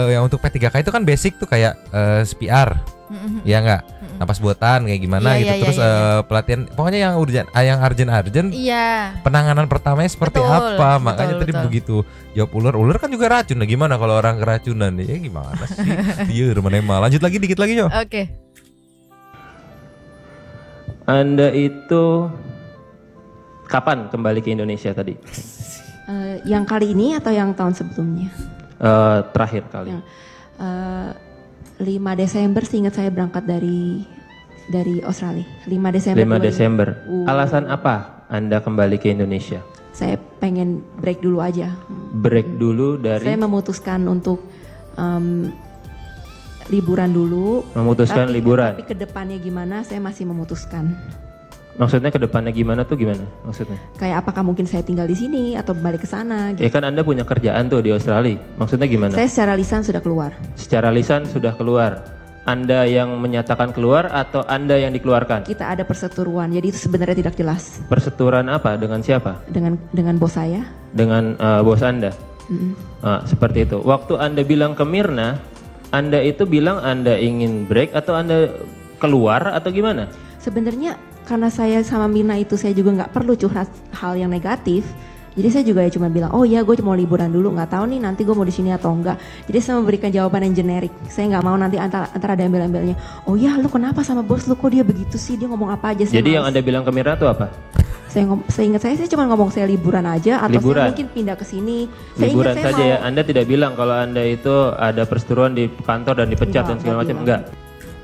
yang untuk P3K itu kan basic tuh kayak CPR, ya nggak? Napas buatan kayak gimana gitu. Terus pelatihan pokoknya yang urgent. Iya. Penanganan pertamanya seperti apa? Makanya tadi begitu jawab ular kan juga racun. Nah gimana kalau orang keracunan ya gimana sih? Iya, mana lanjut lagi dikit lagi yo. Oke. Anda itu kapan kembali ke Indonesia tadi? Yang kali ini atau yang tahun sebelumnya? Terakhir kali. 5 Desember seingat saya berangkat dari Australia. 5 Desember. 5 Desember. Alasan apa Anda kembali ke Indonesia? Saya pengen break dulu aja. Break dulu dari? Saya memutuskan untuk liburan dulu. Memutuskan liburan. Tapi ke depannya gimana saya masih memutuskan. Maksudnya ke depannya gimana tuh gimana maksudnya? Kayak apakah mungkin saya tinggal di sini atau balik ke sana gitu. Ya kan Anda punya kerjaan tuh di Australia. Maksudnya gimana? Saya secara lisan sudah keluar. Secara lisan sudah keluar. Anda yang menyatakan keluar atau Anda yang dikeluarkan? Kita ada perseteruan. Jadi itu sebenarnya tidak jelas. Perseteruan apa? Dengan siapa? Dengan bos saya. Dengan bos Anda. Seperti itu. Waktu Anda bilang ke Mirna, Anda itu bilang Anda ingin break atau Anda keluar atau gimana? Sebenarnya karena saya sama Mirna itu saya juga nggak perlu curhat hal yang negatif. Jadi saya juga cuma bilang, oh ya gue mau liburan dulu, nggak tahu nih nanti gue mau di sini atau enggak. Jadi saya memberikan jawaban yang generik. Saya nggak mau nanti antara ada embel-embelnya. Oh ya lu kenapa sama bos lu, kok dia begitu sih, dia ngomong apa aja. Jadi yang Anda bilang ke Mirna itu apa? Seingat saya cuma ngomong saya liburan aja atau liburan. Saya mungkin pindah ke sini. Liburan saja ya. Anda tidak bilang kalau Anda itu ada perseteruan di kantor dan dipecat dan segala macam, enggak?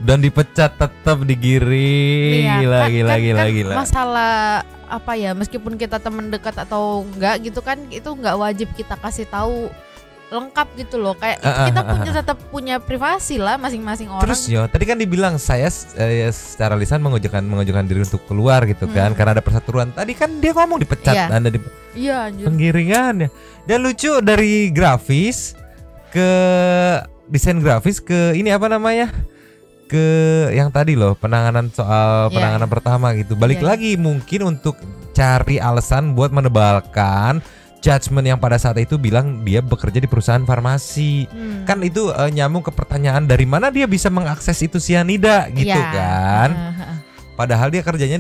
Dan dipecat tetap digiring. Gila. Masalah apa ya, meskipun kita teman dekat atau enggak gitu kan, itu enggak wajib kita kasih tahu lengkap gitu loh. Kayak kita tetap punya privasi lah masing-masing orang. Terus tadi kan dibilang saya secara lisan mengajukan diri untuk keluar gitu kan, karena ada perseteruan. Tadi kan dia ngomong dipecat, Anda penggiringan ya. Dan lucu dari grafis ke desain grafis ke ini apa namanya? Ke yang tadi loh, penanganan pertama gitu. Balik lagi mungkin untuk cari alasan buat menebalkan judgement yang pada saat itu bilang dia bekerja di perusahaan farmasi. Kan itu nyambung ke pertanyaan dari mana dia bisa mengakses itu sianida gitu kan. Padahal dia kerjanya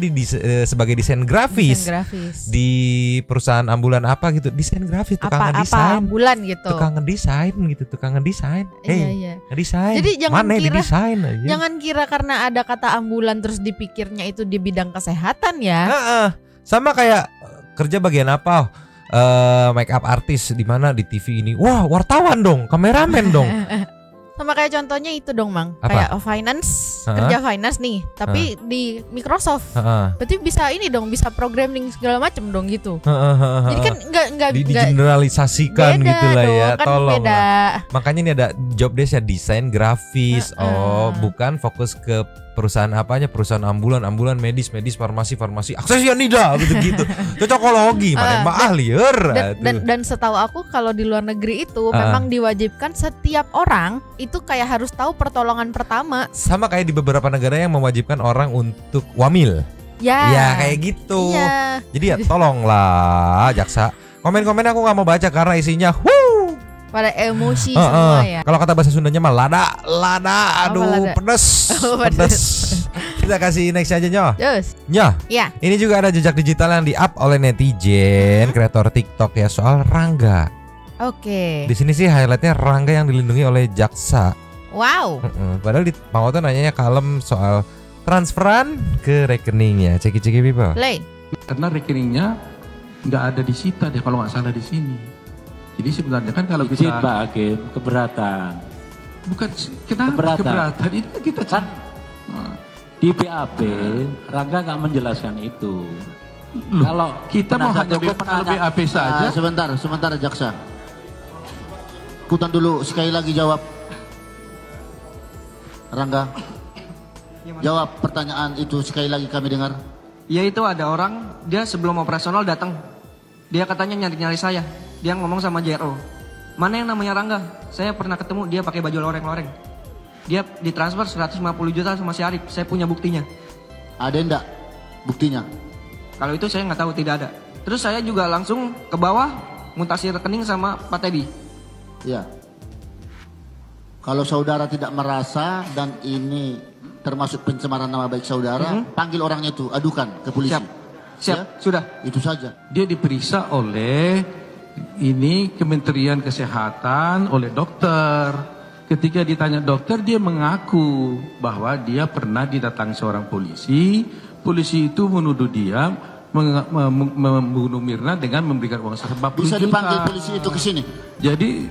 sebagai desain grafis di perusahaan ambulan apa gitu, desain grafis, tukang ngedesain, ambulan gitu, tukang ngedesain. Ngedesain. Jadi jangan kira karena ada kata ambulan terus dipikirnya itu di bidang kesehatan ya. Sama kayak kerja bagian apa? Make up artis di mana di TV ini? Wah, wartawan dong, kameramen dong. Sama kayak contohnya itu dong Mang. Apa? Kayak finance, kerja finance nih, tapi di Microsoft. Berarti bisa ini dong, bisa programming segala macam dong gitu. Jadi kan enggak digeneralisasikan gitu lah ya. Kan tolong beda. Makanya ini ada job desk ya, desain grafis. Bukan fokus ke perusahaan apanya, perusahaan ambulan, medis, farmasi, akses sianida gitu. Cocokologi, mana mbak ahli dan setahu aku kalau di luar negeri itu memang diwajibkan setiap orang itu kayak harus tahu pertolongan pertama. Sama kayak di beberapa negara yang mewajibkan orang untuk wamil. Ya kayak gitu. Jadi ya tolonglah jaksa. Komen-komen aku nggak mau baca karena isinya pada emosi semua ya. Kalau kata bahasa Sundanya mah lada, aduh pedes. Kita kasih next aja Nyoh. Ya. Ini juga ada jejak digital yang di-up oleh netizen, kreator TikTok ya, soal Rangga. Oke. Di sini sih highlightnya Rangga yang dilindungi oleh jaksa. Wow. Padahal di Mang Oto nanyanya kalem soal transferan ke rekeningnya. Ceki people. Play. Karena rekeningnya nggak ada disita deh kalau nggak salah di sini. Jadi sebenarnya kan kalau kita Pak Hakim, keberatan. Bukan kenapa keberatan itu kita kan di BAP Rangga nggak menjelaskan itu. Kalau kita mau hanya kalau BAP saja. Sebentar jaksa. Kutan dulu sekali lagi jawab. Rangga. Jawab pertanyaan itu sekali lagi kami dengar. Ya itu ada orang dia sebelum operasional datang. Dia katanya nyari saya. Dia ngomong sama JRO, mana yang namanya Rangga? Saya pernah ketemu dia pakai baju loreng-loreng. Dia ditransfer 150 juta sama si Arif. Saya punya buktinya. Ada enggak buktinya? Kalau itu saya nggak tahu, tidak ada. Terus saya juga langsung ke bawah mutasi rekening sama Pak Tebi. Iya. Kalau saudara tidak merasa dan ini termasuk pencemaran nama baik saudara, panggil orangnya itu, adukan ke polisi. Siap, sudah. Itu saja. Dia diperiksa oleh ini Kementerian Kesehatan, oleh dokter. Ketika ditanya dokter, dia mengaku bahwa dia pernah didatangi seorang polisi. Polisi itu menuduh dia membunuh Mirna dengan memberikan uang 40 juta. Bisa dipanggil polisi itu ke sini. Jadi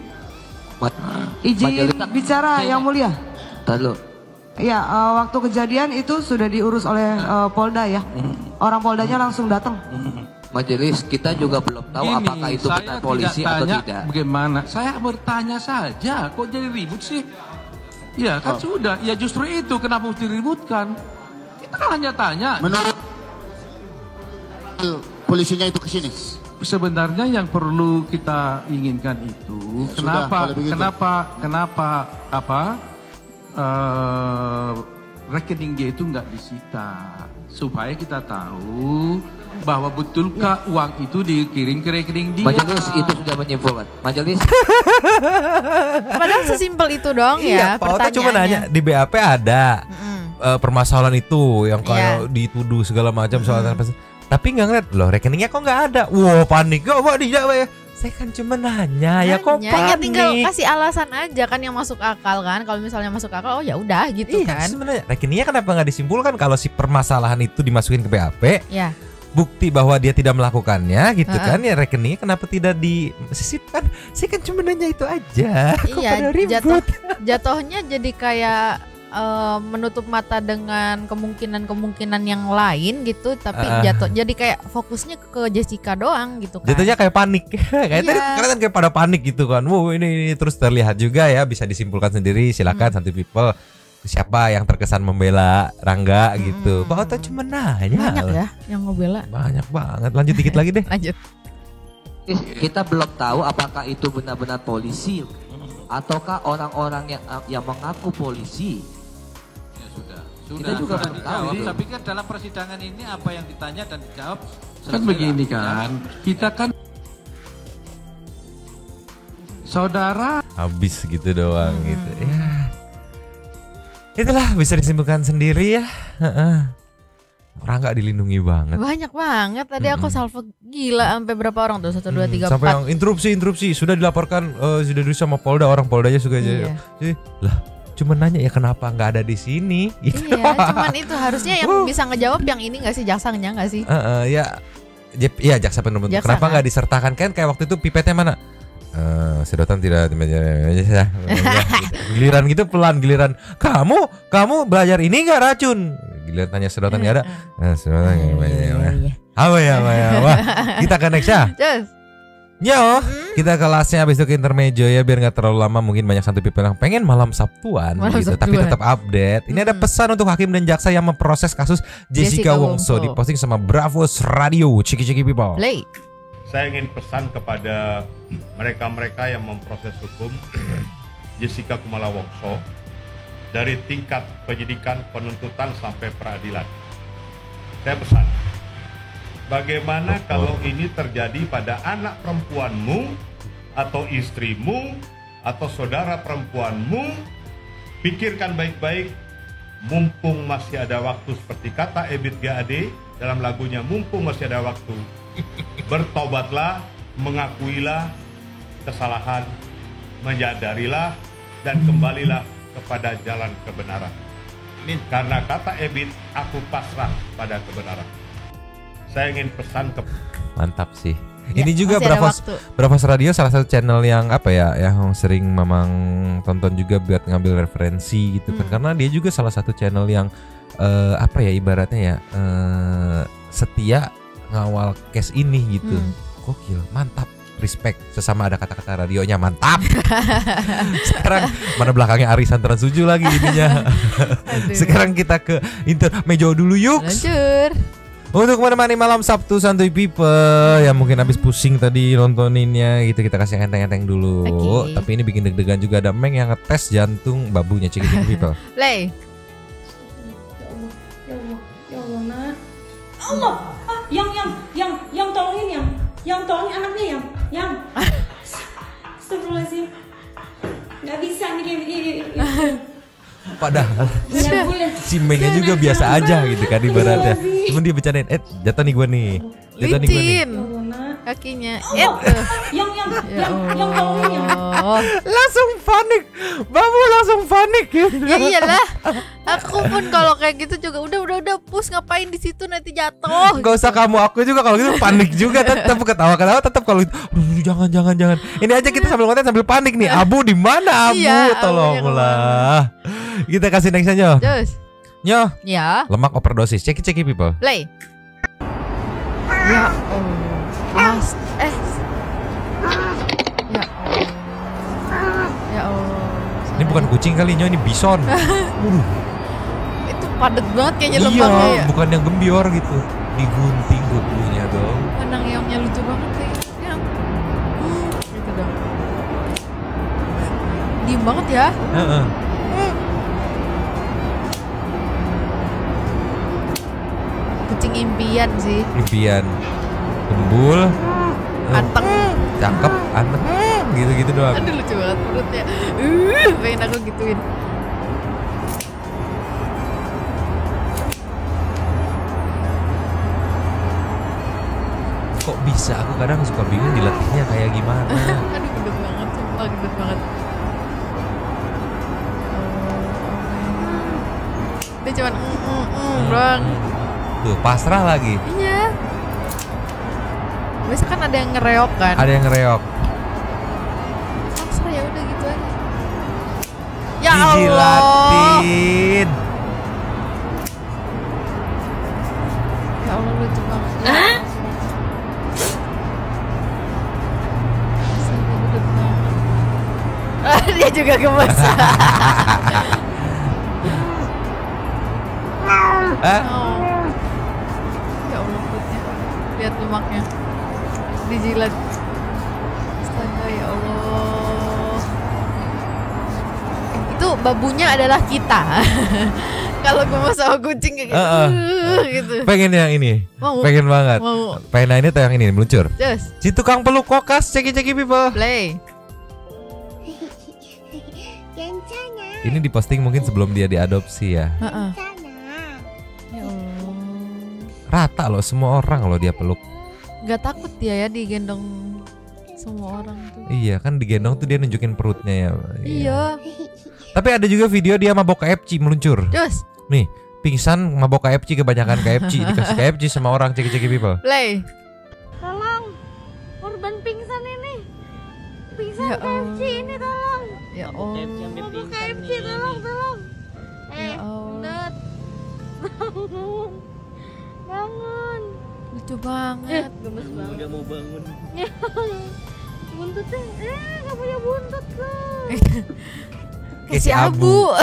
izin bicara Yang Mulia. Lalu. Ya, waktu kejadian itu sudah diurus oleh Polda ya. Orang Poldanya langsung datang. Majelis, kita juga belum tahu apakah itu benar polisi atau tidak. Bagaimana? Saya bertanya saja, kok jadi ribut sih? Ya kan sudah, ya justru itu kenapa mesti diributkan. Kita kan hanya tanya. Menurut polisinya itu ke sini. Sebenarnya yang perlu kita inginkan itu kenapa rekening dia itu nggak disita, supaya kita tahu bahwa betulkah uang itu dikirim ke rekening dia. Majelis itu sudah menyimpulkan. Majelis. Padahal sesimpel itu dong ya. Pak Ota cuma nanya di BAP ada permasalahan itu yang kayak dituduh segala macam soal tapi nggak ngeliat loh rekeningnya kok nggak ada. Wow panik kok Pak dijawab ya. Saya kan cuma nanya ya kok panik. Ya tinggal kasih alasan aja kan yang masuk akal kan. Kalau misalnya masuk akal oh ya udah gitu kan. Sebenarnya rekeningnya kenapa nggak disimpulkan kalau si permasalahan itu dimasukin ke BAP? Ya. Bukti bahwa dia tidak melakukannya gitu kan ya rekeningnya kenapa tidak disisipkan? Saya kan cuma nanya itu aja. Iya jatuhnya jadi kayak menutup mata dengan kemungkinan yang lain gitu tapi jadi kayak fokusnya ke Jessica doang gitu kan. Jatuhnya kayak panik. Kayak tadi kan kayak pada panik gitu kan. Wow ini terus terlihat juga ya bisa disimpulkan sendiri silakan Santuy People. Siapa yang terkesan membela Rangga gitu. Pak Ota cuma nanya. Banyak ya yang ngebela. Banyak banget. Lanjut dikit lagi deh. Lanjut. Kita belum tahu apakah itu benar-benar polisi ataukah orang-orang yang mengaku polisi. Ya sudah. Kita juga belum tahu. Tapi kan dalam persidangan ini apa yang ditanya dan dijawab kan begini kan. Kita kan saudara habis gitu doang gitu. Ya. Itulah bisa disimpulkan sendiri ya. Orang nggak dilindungi banget. Banyak banget. Tadi aku salvo gila sampai berapa orang tuh 1, 2, 3, 4. Sampai yang interupsi sudah dilaporkan sudah dulu sama Polda orang Poldanya juga aja. Lah cuma nanya ya kenapa nggak ada di sini? Gitu. Iya cuman itu harusnya yang bisa ngejawab yang ini nggak sih jaksanya nggak sih? Ya jaksa penuntut. Kenapa nggak disertakan kan kayak waktu itu pipetnya mana? Sedotan tidak giliran gitu pelan giliran kamu belajar ini nggak racun giliran tanya sedotan nggak ada sedotan apa ya wah kita ke next ya kita kelasnya habis itu ke intermejo ya biar nggak terlalu lama mungkin banyak Santuy People yang pengen malam Sabtuan gitu tapi tetap update ini ada pesan untuk hakim dan jaksa yang memproses kasus Jessica Wongso diposting sama Bravos Radio Ciki People. Play. Saya ingin pesan kepada mereka-mereka yang memproses hukum Jessica Kumala Wongso dari tingkat penyidikan, penuntutan sampai peradilan. Saya pesan, bagaimana kalau ini terjadi pada anak perempuanmu atau istrimu atau saudara perempuanmu, pikirkan baik-baik, mumpung masih ada waktu seperti kata Ebit GAD dalam lagunya mumpung masih ada waktu. Bertobatlah, mengakuilah kesalahan, menyadarilah dan kembalilah kepada jalan kebenaran. Karena kata Ebit, aku pasrah pada kebenaran. Saya ingin pesan ke mantap sih. Ini juga Bravos Radio salah satu channel yang apa ya yang sering memang tonton juga buat ngambil referensi gitu kan. Karena dia juga salah satu channel yang apa ya ibaratnya ya setia ngawal case ini gitu. Gokil, mantap, respect. Sesama ada kata-kata radionya mantap. Sekarang mana belakangnya Arisan Trans7 lagi ininya. Sekarang kita ke intermejo dulu yuk. Lanjut. Untuk menemani malam Sabtu Santuy People yang mungkin habis pusing tadi nontoninnya gitu kita kasih enteng-enteng dulu. Tapi ini bikin deg-degan juga ada Meng yang ngetes jantung babunya Ciki People. Play. Ya Allah, nak. Allah. Yang tolongin yang tolongin anaknya yang astagfirullahaladzim nggak bisa nih kayak begini. Padahal si Mengnya juga biasa aja gitu kan ibaratnya. Cuman dia bercandain, jatuh nih gue nih. Jatuh nih gue nih. Kakinya. Yang tolongin langsung panik. Babu langsung panik gitu. Ya iyalah. Aku pun kalau kayak gitu juga udah push ngapain di situ nanti jatuh. Gak usah kamu, aku juga kalau gitu panik juga tetap ketawa tetap kalau jangan. Ini aja kita sambil konten sambil panik nih. Abu di mana Abu? Iya, tolonglah. Kita kasih next aja. Nyo. Ya. Lemak overdosis. Ceki People. Play. Ya Allah. Ya Allah. Ini bukan kucing kali, Nyo, ini bison. Itu padat banget kayaknya Iya, lembangnya ya. bukan yang gembior gitu. Digunting kukunya dong. Menang yongnya lucu banget kayaknya. Gitu dong. Diem banget ya. Heeh. Kucing impian sih. Impian. Gembul. Anteng. Cakep, anteng. Gitu-gitu doang. Aduh lucu banget perutnya. Pengen aku gituin. Kok bisa? Aku kadang suka bingung dilatihnya kayak gimana. Aduh gendut banget, sumpah gendut banget. Dia cuman doang. Tuh, pasrah lagi. Iya. Biasa kan ada yang ngereok kan? Ada yang ngereok. Pasrah ya udah gitu aja. Ya Dijilatin. Ya Allah lucu banget. Dia juga gemes. Hah? Ya Allah perutnya. Lihat lemaknya. Dijilat. Astaga ya Allah. Itu babunya adalah kita. Kalau gue mau sama kucing kayak gitu. Gitu. Pengen yang ini. Mau. Pengen banget. Mau. Pengen yang ini atau yang ini meluncur? Just. Si tukang peluk kokas, ceki-ceki people. Play. Ini diposting mungkin sebelum dia diadopsi ya. Ya Allah. Rata loh, semua orang loh dia peluk. Gak takut dia ya digendong semua orang tuh. Iya kan digendong tuh dia nunjukin perutnya ya. Iya. Tapi ada juga video dia mabok KFC meluncur. Just. Nih, pingsan mabok KFC, kebanyakan KFC dikasih KFC sama orang ceki-ceki people. Play. Tolong, korban pingsan ini. Pingsan Ya KFC ini tolong. Ya Allah. Mabuk KFC tolong. Bundut. Bangun. Bangun. Lucu banget. Gemes banget. Udah mau bangun. Buntutnya, gak punya buntut loh. Kasih abu.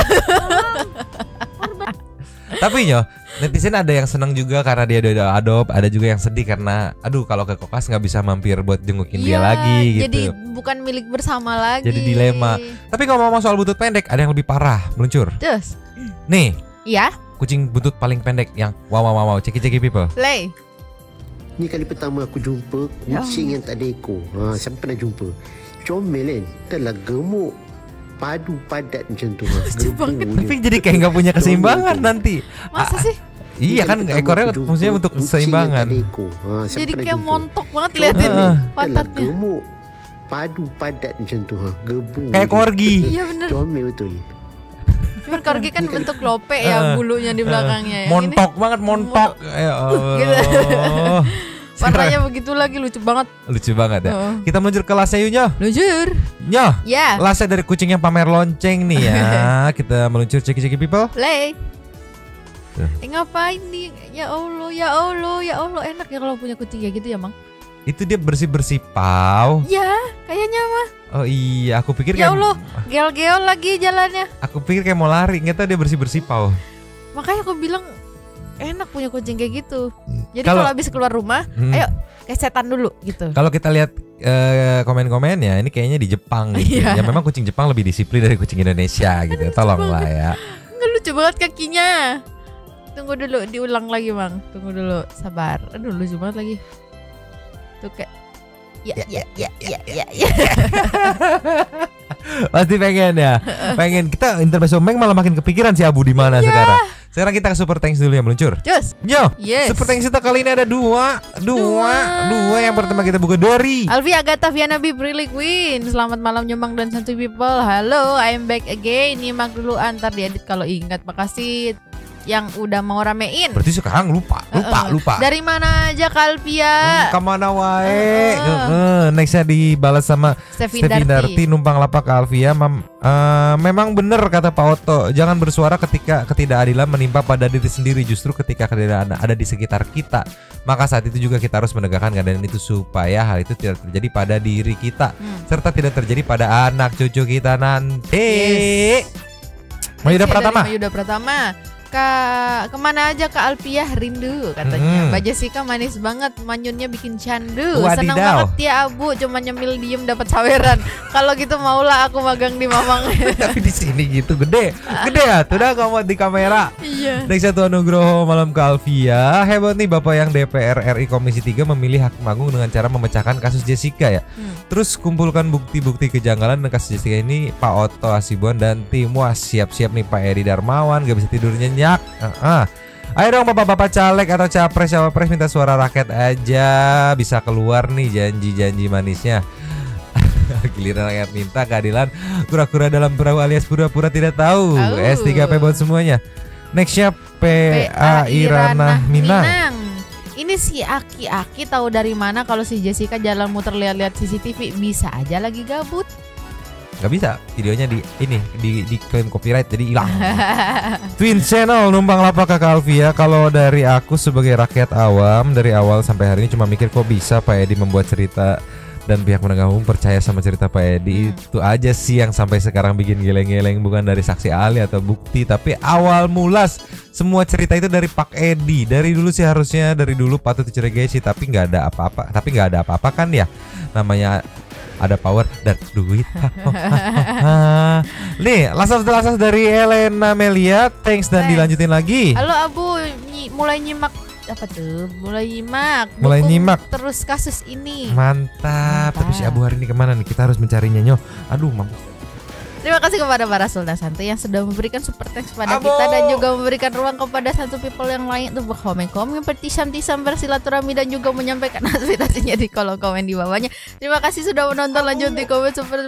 Tapi Nyo, netizen ada yang senang juga karena dia udah adopt, ada juga yang sedih karena aduh kalau ke kokas nggak bisa mampir buat jengukin dia lagi gitu. Jadi bukan milik bersama lagi. Jadi dilema. Tapi ngomong soal buntut pendek, ada yang lebih parah meluncur. Terus. Nih. Iya. Kucing buntut paling pendek yang wow ceki-ceki people. Play. Ni kali pertama aku jumpa kucing yang tak ada ekor. Siapa pernah jumpa? Comel kan? Telah gemuk. Padu padat macam tu. Tapi jadi kayak nggak punya keseimbangan nanti. Masa sih? Iya kan ekornya fungsinya untuk keseimbangan. Jadi kayak montok banget liatin pantatnya. Gemuk. Padu padat macam tu. Gebu. Kayak corgi. Iya bener. Comel betul. Cuman corgi kan bentuk lope ya bulunya di belakangnya ya. Montok banget, montok. Ya Allah. Warnanya begitu lagi lucu banget. Lucu banget ya. Kita meluncur ke Lase yuk Nyo. Luncur. Nyo. Ya. Lase dari kucing yang pamer lonceng nih ya. Kita meluncur ceki-ceki people. Play. Ngapain nih? Ya Allah enak ya kalau punya kucing kayak gitu ya, Mang. Itu dia bersih-bersih pau. Ya, kayaknya mah. Oh iya, aku pikir ya kayak Allah, gel-gel lagi jalannya. Aku pikir kayak mau lari, ternyata dia bersih-bersih pau. Makanya aku bilang enak punya kucing kayak gitu. Jadi Kalau- kalau habis keluar rumah, ayo kayak setan dulu gitu. Kalau kita lihat komen-komennya, ini kayaknya di Jepang gitu. Iya. Ya memang kucing Jepang lebih disiplin dari kucing Indonesia gitu. Tolonglah ya. Nggak lucu banget kakinya. Tunggu dulu, diulang lagi, Bang. Tunggu dulu, sabar. Aduh, lucu banget lagi. Tuh kayak ya. Pasti pengen ya. Pengen kita intermezzo Meng malah makin kepikiran si Abu di mana sekarang. Sekarang kita ke Super Thanks dulu ya meluncur. Just. Nyo, Yes. Super Thanks kita kali ini ada dua. Yang pertama kita buka dari Alfi Agatha Viana B Brili Queen. Selamat malam Nyemang dan Santuy People. Halo, I'm back again. Nyimak dulu antar diedit kalau ingat. Makasih yang udah mau ramein. Berarti sekarang lupa. Dari mana aja Kak Alfia? Kemana wae? Nextnya dibalas sama Steffi Darti numpang lapak Kak Alfia. Memang benar kata Pak Otto, jangan bersuara ketika ketidakadilan menimpa pada diri sendiri. Justru ketika ketidakadilan ada di sekitar kita, maka saat itu juga kita harus menegakkan keadaan itu supaya hal itu tidak terjadi pada diri kita, serta tidak terjadi pada anak cucu kita nanti. Mayuda Pratama. Kemana aja Kak Alfia rindu katanya. Mbak Jessica manis banget, manyunnya bikin candu. Senang banget ya Abu, cuma nyemil diem dapat saweran. Kalau gitu maulah aku magang di Mamang. Tapi di sini gitu gede ya, tuh udah kamu di kamera. Iya. Next satu Nugroho malam Kak Alfia. Hebat nih Bapak yang DPR RI Komisi 3 memilih Hakim Agung dengan cara memecahkan kasus Jessica ya. Terus kumpulkan bukti-bukti kejanggalan dan kasus Jessica ini. Pak Otto Hasibuan dan tim, wah siap-siap nih Pak Edi Darmawan, gak bisa tidur nyenyak. Ayo dong bapak-bapak caleg atau capres-cawapres, minta suara rakyat aja, bisa keluar nih janji-janji manisnya. Giliran rakyat minta keadilan, kura-kura dalam perahu alias pura-pura tidak tahu. S3P buat semuanya. Nextnya PA Irana Minang. Ini si Aki tahu dari mana kalau si Jessica jalan muter lihat-lihat CCTV? Bisa aja lagi gabut. Gak bisa, videonya di klaim copyright jadi hilang. Twin Channel numpang lapak Kak Alfia. Kalau dari aku sebagai rakyat awam, dari awal sampai hari ini cuma mikir kok bisa Pak Edi membuat cerita dan pihak penegak hukum percaya sama cerita Pak Edi. Itu aja sih yang sampai sekarang bikin geleng-geleng, bukan dari saksi ahli atau bukti, tapi awal mulas semua cerita itu dari Pak Edi. Dari dulu sih harusnya dari dulu patut dicurigai sih, tapi nggak ada apa-apa kan ya, namanya ada power dan duit. Nih, lasas dari Elena Melia, thanks dan dilanjutin lagi. Halo Abu, mulai nyimak apa tuh? Mulai nyimak terus kasus ini. Mantap. Tapi si Abu hari ini kemana nih? Kita harus mencarinya nyoh. Aduh, mampus. Terima kasih kepada para Sultan Santuy yang sudah memberikan super thanks kepada kita dan juga memberikan ruang kepada satu people yang lain untuk berkomen-komen, bertisam-tisam, bersilaturahmi dan juga menyampaikan aspirasinya di kolom komen di bawahnya. Terima kasih sudah menonton, lanjut di komen super